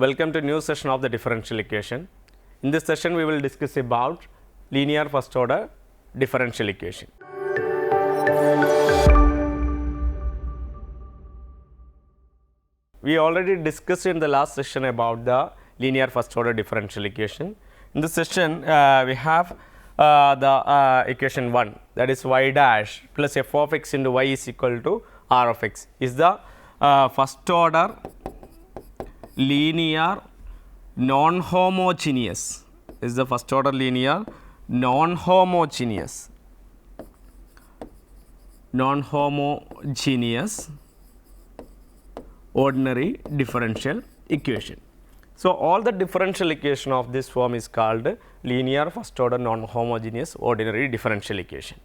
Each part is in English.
Welcome to new session of the differential equation. In this session, we will discuss about linear first order differential equation. We already discussed in the last session about the linear first order differential equation. In this session, we have the equation 1, that is y dash plus f of x into y is equal to r of x is the first order linear non-homogeneous, is the first order linear non-homogeneous ordinary differential equation. So, all the differential equation of this form is called linear first order non-homogeneous ordinary differential equation.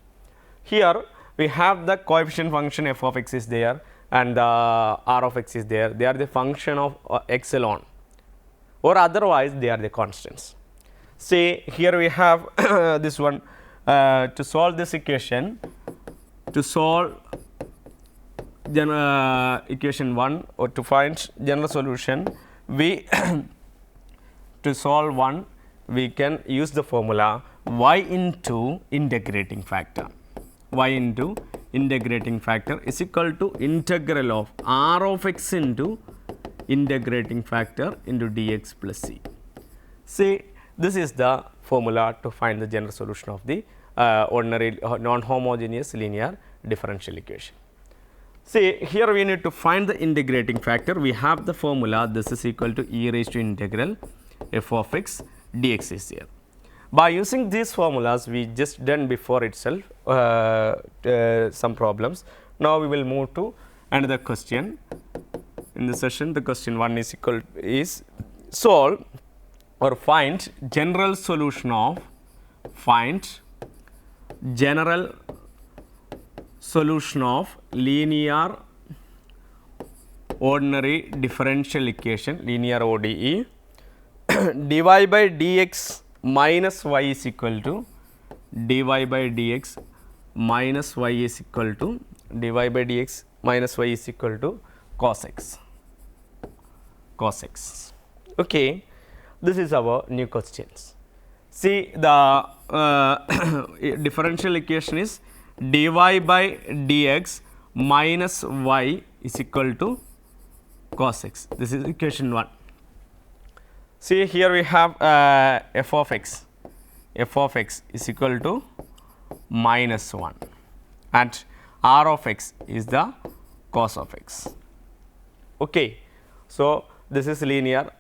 Here we have the coefficient function f of x is there and the r of x is there, they are the function of x alone, or otherwise they are the constants. Say here we have this one, to solve this equation, to solve equation 1 or to find general solution, we to solve 1 we can use the formula y into integrating factor. Y into integrating factor is equal to integral of r of x into integrating factor into dx plus c. See, this is the formula to find the general solution of the ordinary non-homogeneous linear differential equation. See, here we need to find the integrating factor. We have the formula, this is equal to e raised to integral f of x dx is here. By using these formulas, we just done before itself some problems. Now we will move to another question. In this session, the question 1 is solve or find general solution of linear ordinary differential equation, linear ODE dy by dx minus y is equal to dy by dx minus y is equal to dy by dx minus y is equal to cos x. Okay, this is our new questions. See, the differential equation is dy by dx minus y is equal to cos x. This is equation 1. See, here we have f of x is equal to minus 1 and r of x is the cos of x. Okay. So, this is linear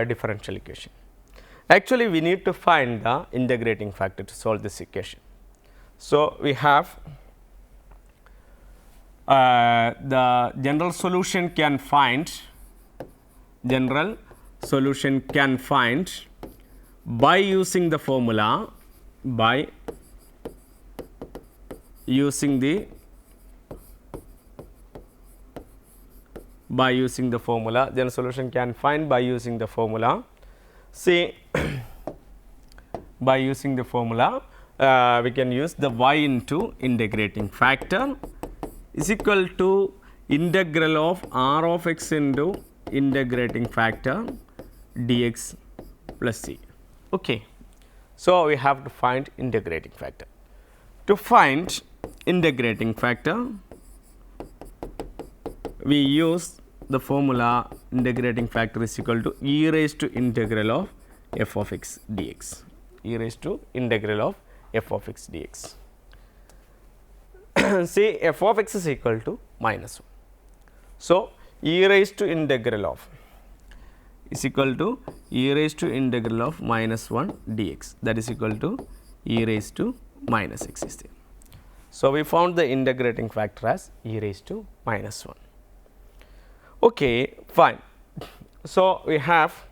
differential equation. Actually, we need to find the integrating factor to solve this equation. So, we have the general solution can find by using the formula, by using the formula, general solution can find by using the formula. See, by using the formula, we can use the y into integrating factor is equal to integral of r of x into integrating factor dx plus c. Okay. So, we have to find integrating factor. To find integrating factor, we use the formula integrating factor is equal to e raised to integral of f of x dx, e raised to integral of f of x dx. See, f of x is equal to minus 1. So, e raised to integral of is equal to e raised to integral of minus 1 dx, that is equal to e raised to minus x is there. So, we found the integrating factor as e raised to minus 1. Okay, fine. So, we have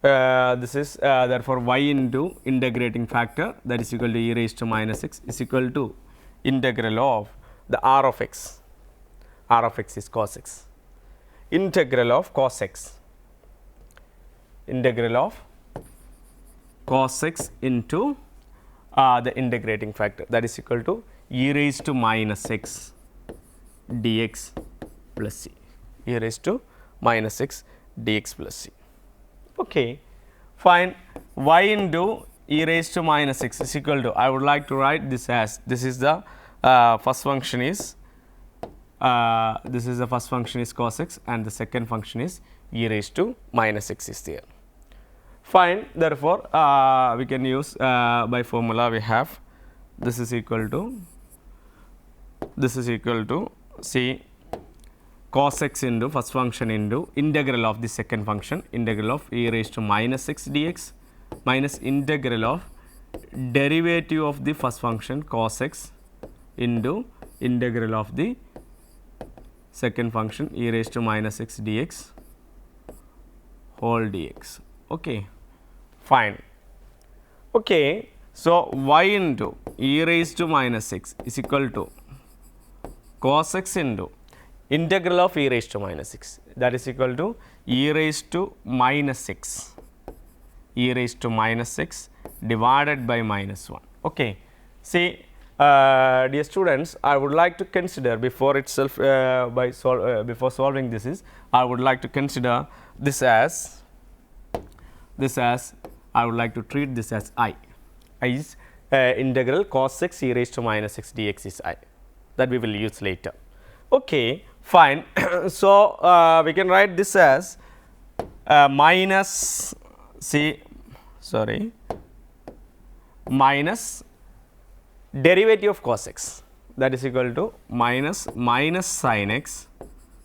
this is therefore y into integrating factor, that is equal to e raised to minus x is equal to integral of the r of x is cos x, integral of cos x into the integrating factor, that is equal to e raised to minus x dx plus c, e raised to minus x dx plus c. Okay. Find y into e raised to minus x is equal to, I would like to write this as, this is the first function is cos x and the second function is e raised to minus x is there. Fine. Therefore, we can use by formula we have this is equal to see cos x into first function into integral of the second function, integral of e raised to minus x dx minus integral of derivative of the first function cos x into integral of the second function e raised to minus x dx whole dx. Okay. Fine. Okay. So, y into e raised to minus x is equal to cos x into integral of e raised to minus x, that is equal to e raised to minus x divided by minus 1. Okay. See, dear students, I would like to consider before itself before solving this is, I would like to consider this as I would like to treat this as I is integral cos x e raised to minus x dx is I, that we will use later. Okay. Fine. So, we can write this as minus derivative of cos x, that is equal to minus sin x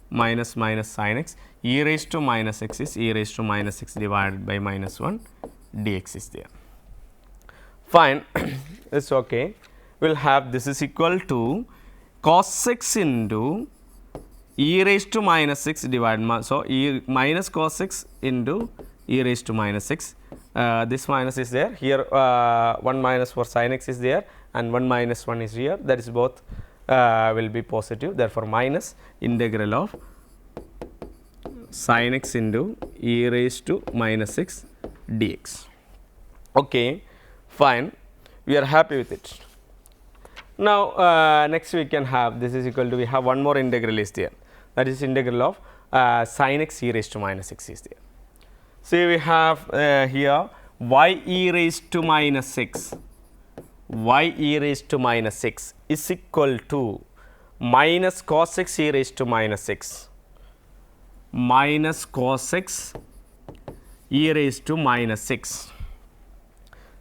minus sin x e raised to minus x is e raised to minus x divided by minus 1 dx is there. Fine. It's okay. We will have this is equal to cos x into e raised to minus x divided, so e minus cos x into e raised to minus x, this minus is there here, 1 minus for sin x is there and 1 minus 1 is here, that is both will be positive, therefore minus integral of sin x into e raised to minus x dx. Okay. Fine. We are happy with it. Now, next we can have this is equal to, we have one more integral is there, that is integral of sin x e raised to minus x is there. See, we have here y e raised to minus x is equal to minus cos x e raised to minus x minus cos x e raised to minus x.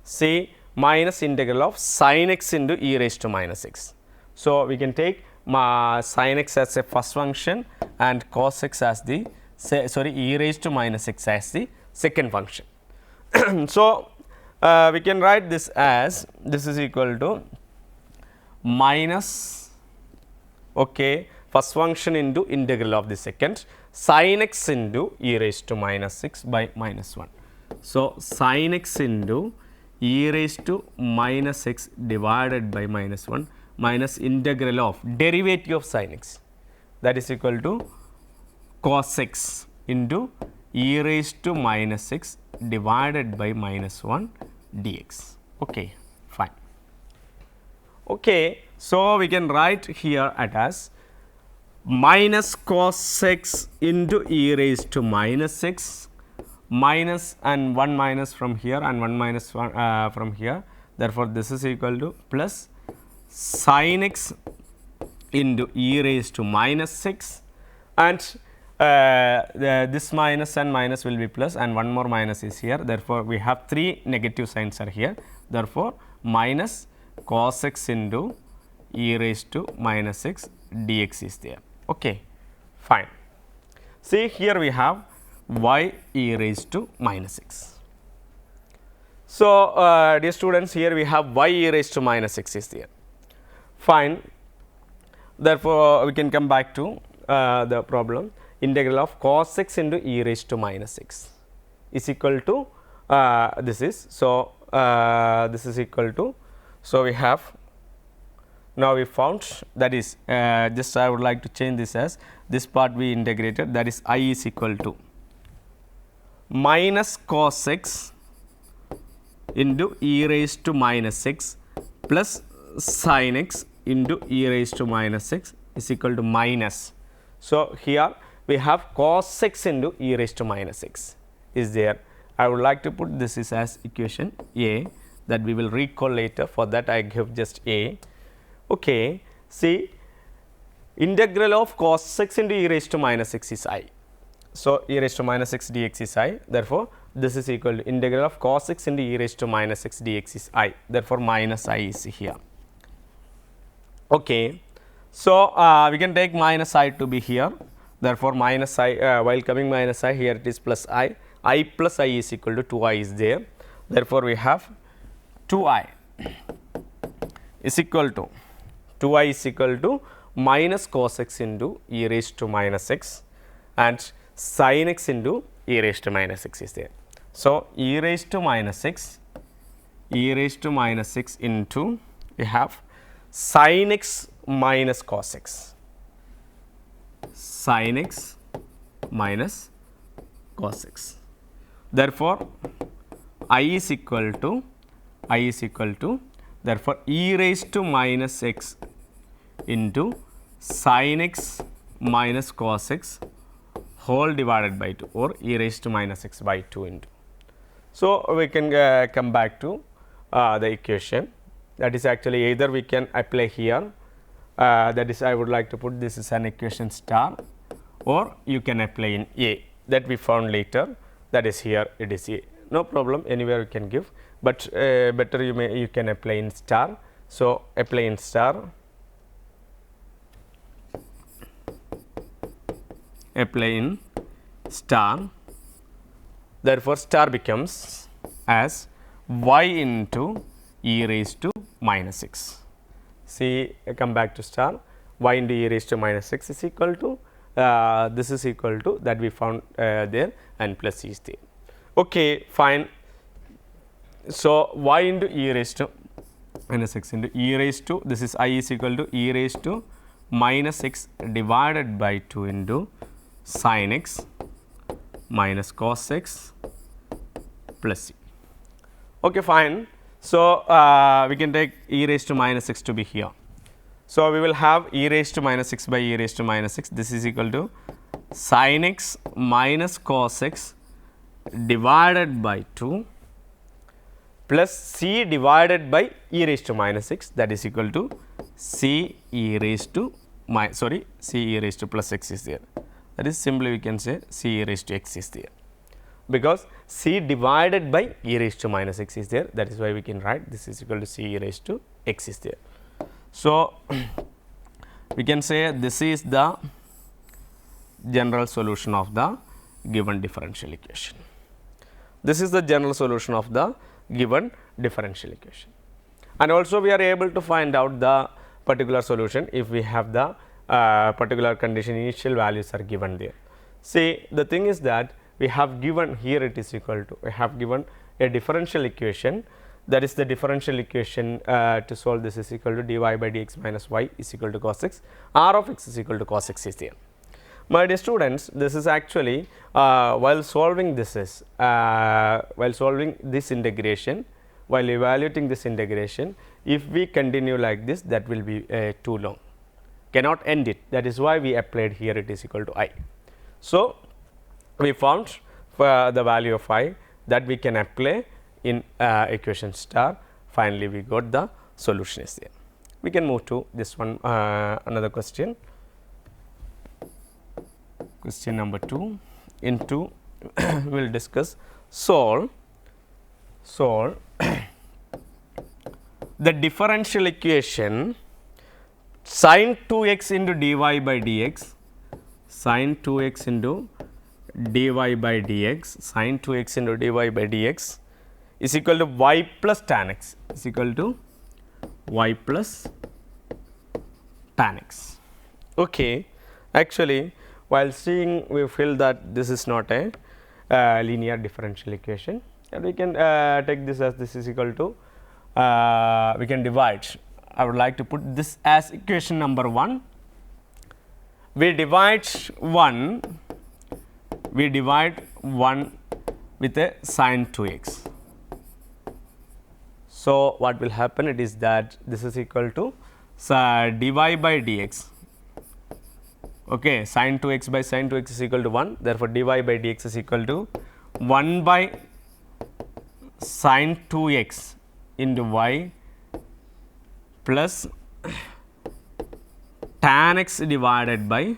See, minus integral of sin x into e raised to minus x. So, we can take sin x as a first function and cos x as the e raised to minus x as the second function. So, we can write this as this is equal to minus first function into integral of the second sin x into e raised to minus x by minus 1. So, sin x into e raised to minus x divided by minus 1 minus integral of derivative of sin x, that is equal to cos x into e raised to minus x divided by minus 1 dx. Okay. Fine. Okay. So, we can write here at as minus cos x into e raised to minus x minus and 1 minus from here and 1 minus from here. Therefore, this is equal to plus sin x into e raised to minus x and this minus and minus will be plus and one more minus is here. Therefore, we have 3 negative signs are here. Therefore, minus cos x into e raised to minus x dx is there. Okay. Fine. See, here we have y e raised to minus x. So, dear students, here we have y e raised to minus x is there. Fine. Therefore, we can come back to the problem. Integral of cos x into e raised to minus x is equal to this is. So, this is equal to, so we have, now we found, that is just I would like to change this as this part we integrated, that is I is equal to minus cos x into e raised to minus x plus sin x into e raised to minus x is equal to minus. So, here we have cos x into e raised to minus x is there. I would like to put this is as equation A, that we will recall later. For that I give just A. Okay. See, integral of cos x into e raised to minus x is I. So, e raised to minus x dx is I. Therefore, this is equal to integral of cos x into e raised to minus x dx is I. Therefore, minus I is here. Okay. So, we can take minus I to be here. Therefore, minus I, while coming minus I, here it is plus I plus I is equal to 2I is there. Therefore, we have 2I is equal to 2I is equal to minus cos x into e raised to minus x and sin x into e raised to minus x is there. So, e raised to minus x into we have sin x minus cos x, sin x minus cos x. Therefore, I is equal to therefore, e raised to minus x into sin x minus cos x whole divided by 2 or e raised to minus x by 2 into. So, we can come back to the equation, that is actually either we can apply here, that is I would like to put this is an equation star, or you can apply in A, that we found later, that is here it is A. No problem, anywhere you can give, but better you can apply in star. So, apply in star, apply in star. Therefore, star becomes as y into e raised to minus x. See, come back to star, y into e raised to minus x is equal to this is equal to that we found there, and plus is there. Okay, fine. So, y into e raised to minus x into e raised to, this is I is equal to e raised to minus x divided by 2 into sin x minus cos x plus c. Okay, fine. So, we can take e raised to minus x to be here. So, we will have e raised to minus x by e raised to minus x, this is equal to sin x minus cos x divided by 2 plus c divided by e raised to minus x, that is equal to c e raised to c e raised to plus x is there. That is simply we can say c e raised to x is there, because c divided by e raised to minus x is there, that is why we can write this is equal to c e raised to x is there. So, we can say this is the general solution of the given differential equation. This is the general solution of the given differential equation, and also we are able to find out the particular solution if we have the particular condition initial values are given there. See, the thing is that we have given here it is equal to, we have given a differential equation, that is the differential equation to solve this is equal to dy by dx minus y is equal to cos x, r of x is equal to cos x is there. My dear students, this is actually while solving this integration, while evaluating this integration, if we continue like this, that will be too long, cannot end it, that is why we applied here it is equal to I. So, we found for the value of I that we can apply in equation star, finally we got the solution is there. We can move to this one, another question. Question number 2. In 2 we will discuss solve the differential equation sin 2x into dy by dx, sin 2x into dy by dx, sin 2x into dy by dx is equal to y plus tan x, is equal to y plus tan x. Okay, actually while seeing we feel that this is not a linear differential equation, and we can take this as this is equal to we can divide. I would like to put this as equation number 1. We divide 1 with a sin 2x. So, what will happen, it is that this is equal to dy by dx, Okay, sin 2x by sin 2x is equal to 1. Therefore, dy by dx is equal to 1 by sin 2x into y plus tan x divided by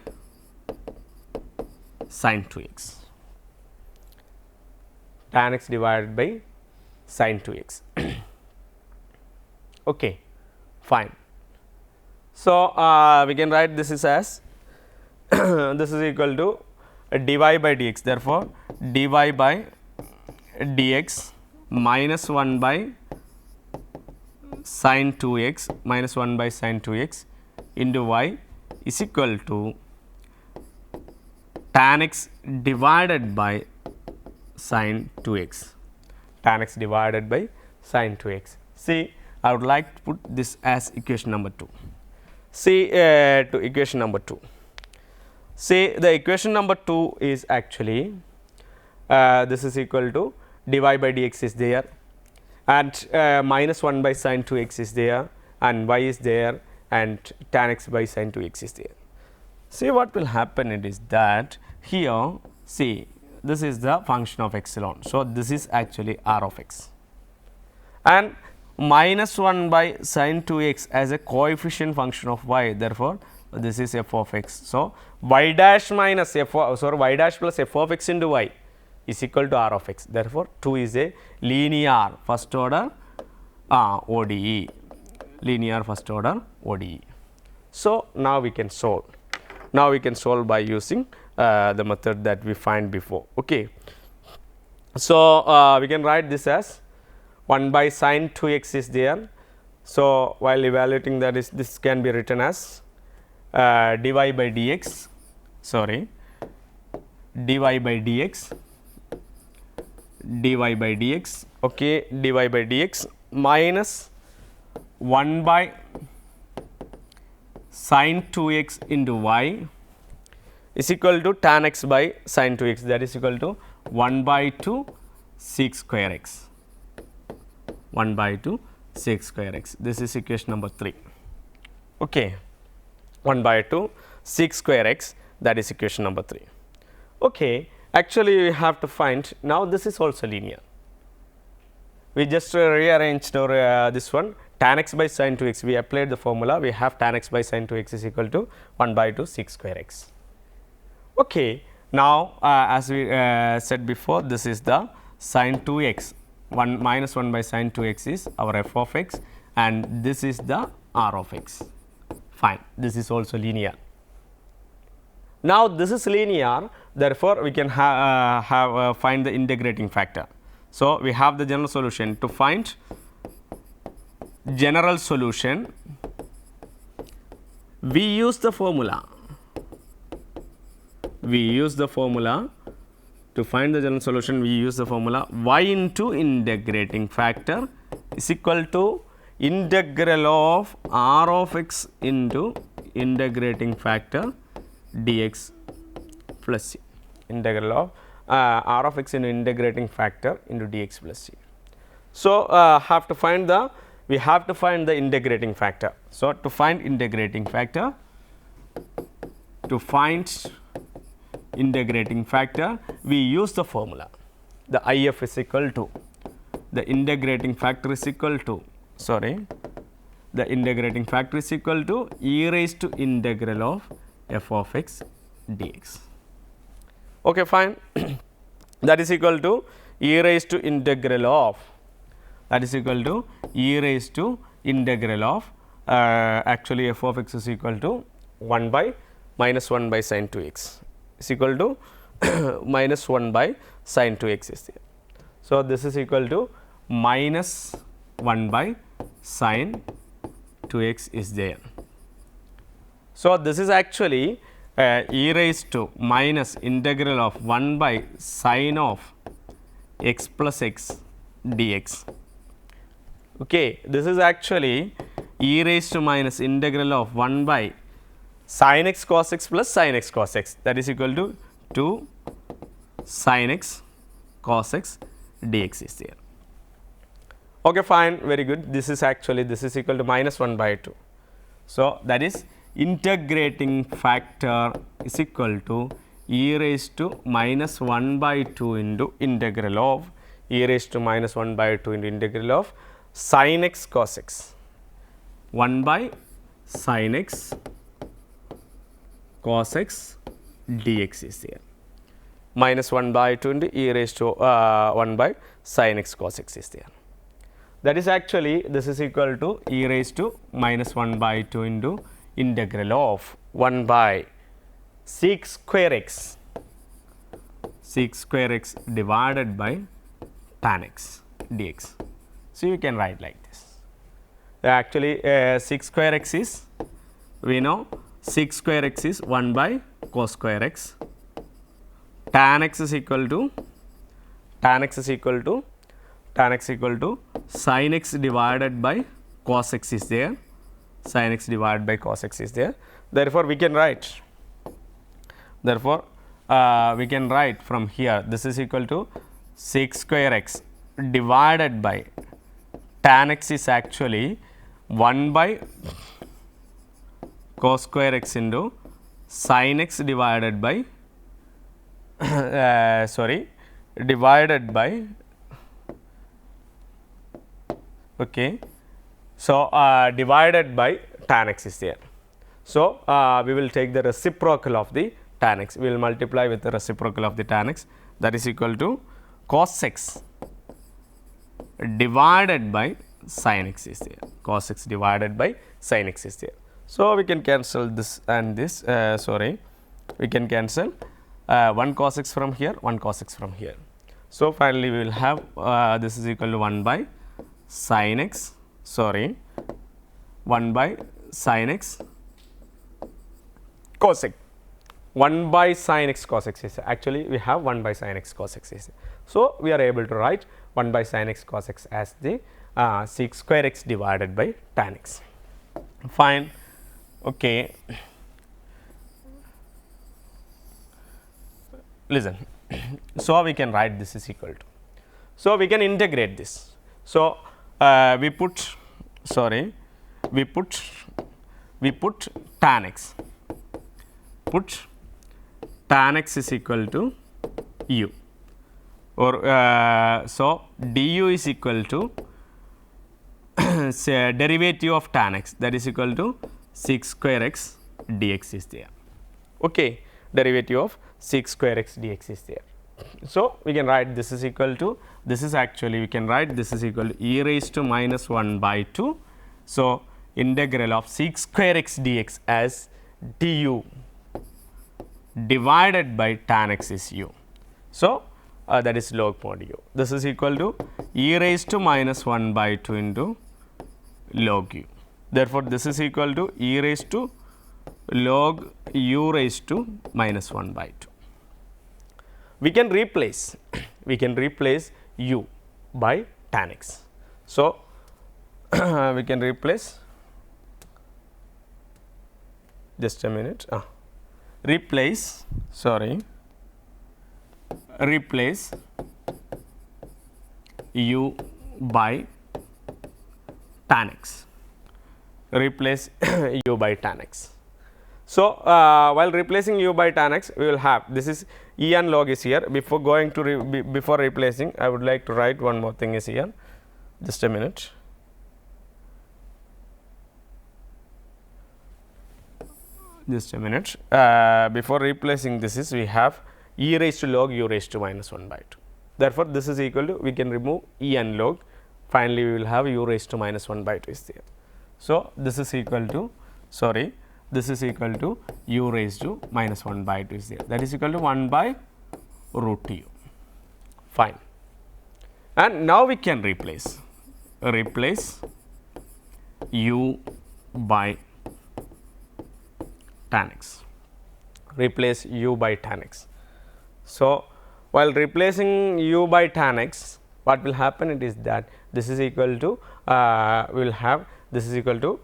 sin 2x. Tan x divided by sin 2x. Okay, fine. So, we can write this is as this is equal to dy by dx. Therefore, dy by dx minus 1 by sin 2x minus 1 by sin 2x into y is equal to tan x divided by sin 2x. Tan x divided by sin 2x. See, I would like to put this as equation number 2. See to equation number 2. See, the equation number 2 is actually this is equal to dy by dx is there, and minus 1 by sin 2x is there, and y is there, and tan x by sin 2x is there. See, what will happen it is that here, see, this is the function of epsilon. So, this is actually r of x, and minus 1 by sin 2x as a coefficient function of y. Therefore, this is f of x. So, y dash minus f of, sorry, y dash plus f of x into y is equal to r of x. Therefore, 2 is a linear first order ODE, linear first order ODE. So, now we can solve. Now, we can solve by using the method that we find before. Okay. So, we can write this as 1 by sin 2x is there. So, while evaluating that is, this can be written as dy by dx, sorry, dy by dx, dy by dx, okay, dy by dx minus 1 by sin 2x into y is equal to tan x by sin 2x, that is equal to 1 by 2 sec square x, 1 by 2 sec square x. This is equation number 3. Okay. 1 by 2 sec square x, that is equation number 3. Okay. Actually, we have to find, now this is also linear. We just rearranged our, this one, tan x by sin 2x, we applied the formula, we have tan x by sin 2x is equal to 1 by 2 sec square x. Okay. Now, as we said before, this is the sin 2x, 1 minus 1 by sin 2x is our f of x, and this is the r of x. Fine, this is also linear. Now, this is linear, therefore, we can find the integrating factor. So, we have the general solution. To find general solution, we use the formula. We use the formula to find the general solution. We use the formula y into integrating factor is equal to integral of r of x into integrating factor dx plus c, integral of r of x into integrating factor into dx plus c. So, have to find the, we have to find the integrating factor. So, to find integrating factor, we use the formula, the if is equal to, the integrating factor is equal to, sorry, the integrating factor is equal to e raised to integral of f of x dx. Okay, fine. That is equal to e raised to integral of, that is equal to e raised to integral of actually f of x is equal to 1 by minus 1 by sin 2x is equal to minus 1 by sin 2x is there. So, this is equal to minus 1 by sin 2x is there. So, this is actually e raised to minus integral of 1 by sin of x plus x dx. Okay, this is actually e raised to minus integral of 1 by sin x cos x plus sin x cos x, that is equal to 2 sin x cos x dx is there. Okay, fine, very good. This is actually, this is equal to minus 1 by 2. So, that is integrating factor is equal to e raised to minus 1 by 2 into integral of e raised to minus 1 by 2 into integral of sin x cos x. 1 by sin x cos x dx is there. Minus 1 by 2 into e raised to 1 by sin x cos x is there. That is actually this is equal to e raised to minus 1 by 2 into integral of 1 by sec square x divided by tan x dx. So, you can write like this. Actually, sec square x is, we know sec square x is 1 by cos square x, tan x is equal to sin x divided by cos x is there, sin x divided by cos x is there. Therefore, we can write from here this is equal to sec square x divided by tan x is actually 1 by cos square x into sin x divided by divided by okay. So, divided by tan x is there. So, we will take the reciprocal of the tan x, we will multiply with the reciprocal of the tan x, that is equal to cos x divided by sin x is there, cos x divided by sin x is there. So, we can cancel this and this, we can cancel 1 cos x from here, 1 cos x from here. So, finally, we will have this is equal to 1 by sin x, 1 by sin x cos x, 1 by sin x cos x is actually we have 1 by sin x cos x is. So, we are able to write 1 by sin x cos x as the sec square x divided by tan x. Fine. Okay. Listen. So, we can write this is equal to. So, we can integrate this. So, we put tan x, tan x is equal to u, or so du is equal to say derivative of tan x, that is equal to sec square x dx is there. Okay, derivative of sec square x dx is there. So, we can write this is equal to, this is actually we can write this is equal to e raised to minus 1 by 2. So, integral of sec square x dx as du divided by tan x is u. So, that is log mod u. This is equal to e raised to minus 1 by 2 into log u. Therefore, this is equal to e raised to log u raised to minus 1 by 2. We can replace u by tan x. So, we can replace, just a minute, replace u by tan x, replace u by tan x. So, while replacing u by tan x, we will have this is e and log is here. Before going to before replacing, I would like to write one more thing is here, just a minute. Before replacing this is we have e raised to log u raised to minus 1 by 2. Therefore, this is equal to, we can remove e and log, finally, we will have u raised to minus 1 by 2 is there. So, this is equal to this is equal to u raised to minus 1 by 2 is there, that is equal to 1 by root u. Fine. And now we can replace u by tan x, replace u by tan x. So, while replacing u by tan x, what will happen, it is that this is equal to we will have this is equal to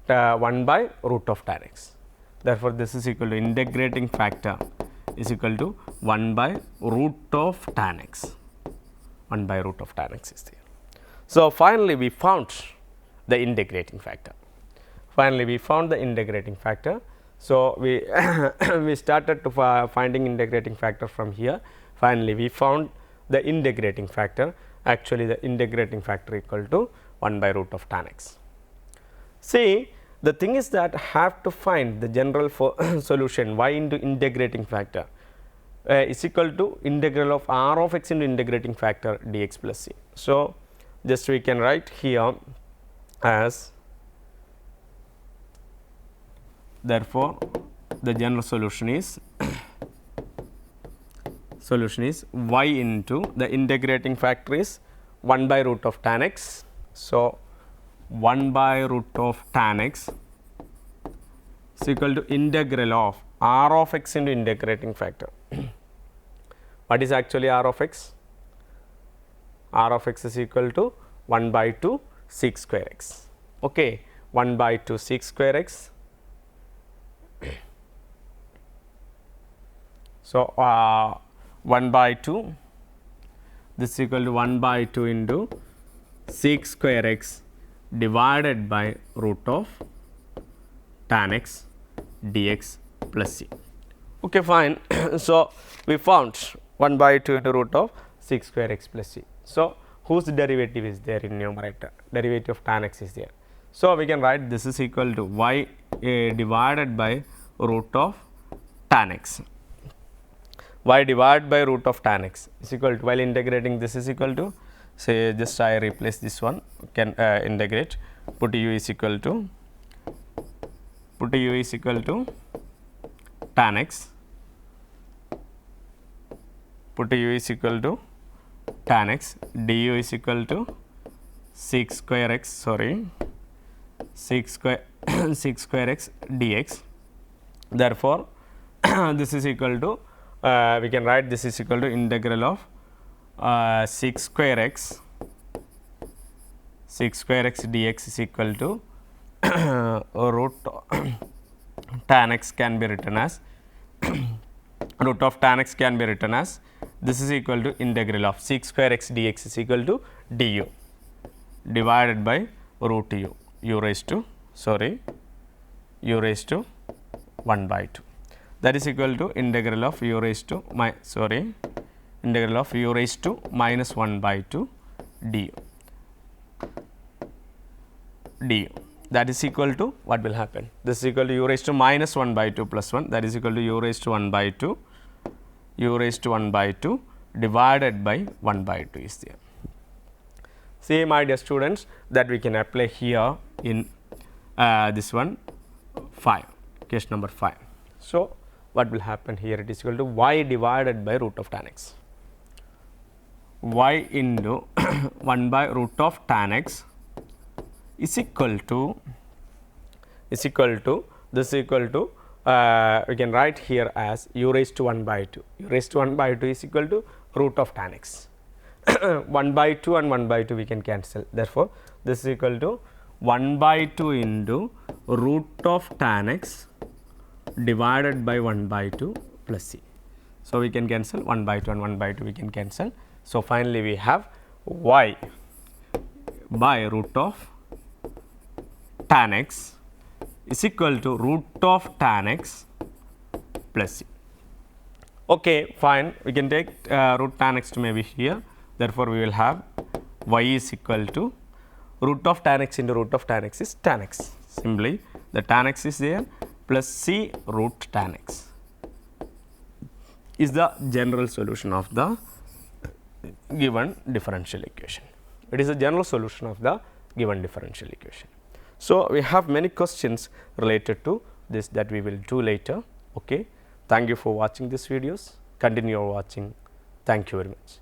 1 by root of tan x. Therefore, this is equal to integrating factor is equal to 1 by root of tan x, 1 by root of tan x is there. So, finally, we found the integrating factor. finally we found the integrating factor. So, we we started to finding integrating factor from here. Finally, we found the integrating factor. Actually, the integrating factor equal to 1 by root of tan x. See, the thing is that have to find the general solution y into integrating factor is equal to integral of r of x into integrating factor dx plus c. So, just we can write here as, therefore, the general solution is y into the integrating factor is 1 by root of tan x. So, 1 by root of tan x is equal to integral of r of x into integrating factor. What is actually r of x? R of x is equal to 1 by 2 sec square x. Okay, 1 by 2 sec square x. So, 1 by 2, this is equal to 1 by 2 into sec square x divided by root of tan x dx plus c. Okay, fine. So, we found 1 by 2 into root of sec square x plus c. So, whose derivative is there in numerator? Derivative of tan x is there. So, we can write this is equal to y divided by root of tan x. Y divided by root of tan x is equal to, while integrating, this is equal to, say just I replace this one, can integrate, put u is equal to tan x, put u is equal to tan x, du is equal to sec square x, sec square x dx. Therefore, this is equal to, we can write this is equal to integral of sec square x dx is equal to root tan x can be written as root of tan x can be written as, this is equal to integral of sec square x dx is equal to du divided by root u raised to 1 by 2. That is equal to integral of u raised to minus 1 by 2 du. That is equal to, what will happen? This is equal to u raised to minus 1 by 2 plus 1, that is equal to u raised to 1 by 2 divided by 1 by 2 is there. See, my dear students, that we can apply here in this one 5, case number 5. So, what will happen here? It is equal to y divided by root of tan x. Y into 1 by root of tan x is equal to this is equal to we can write here as u raised to 1 by 2. U raised to 1 by 2 is equal to root of tan x. 1 by 2 and 1 by 2 we can cancel. Therefore, this is equal to 1 by 2 into root of tan x divided by 1 by 2 plus c. So, we can cancel 1 by 2 and 1 by 2 we can cancel. So, finally, we have y by root of tan x is equal to root of tan x plus c. Okay, fine, we can take root tan x to maybe here. Therefore, we will have y is equal to root of tan x into root of tan x is tan x. Simply, the tan x is there plus c root tan x is the general solution of the given differential equation. It is a general solution of the given differential equation. So, we have many questions related to this that we will do later. Okay. Thank you for watching this videos. Continue watching. Thank you very much.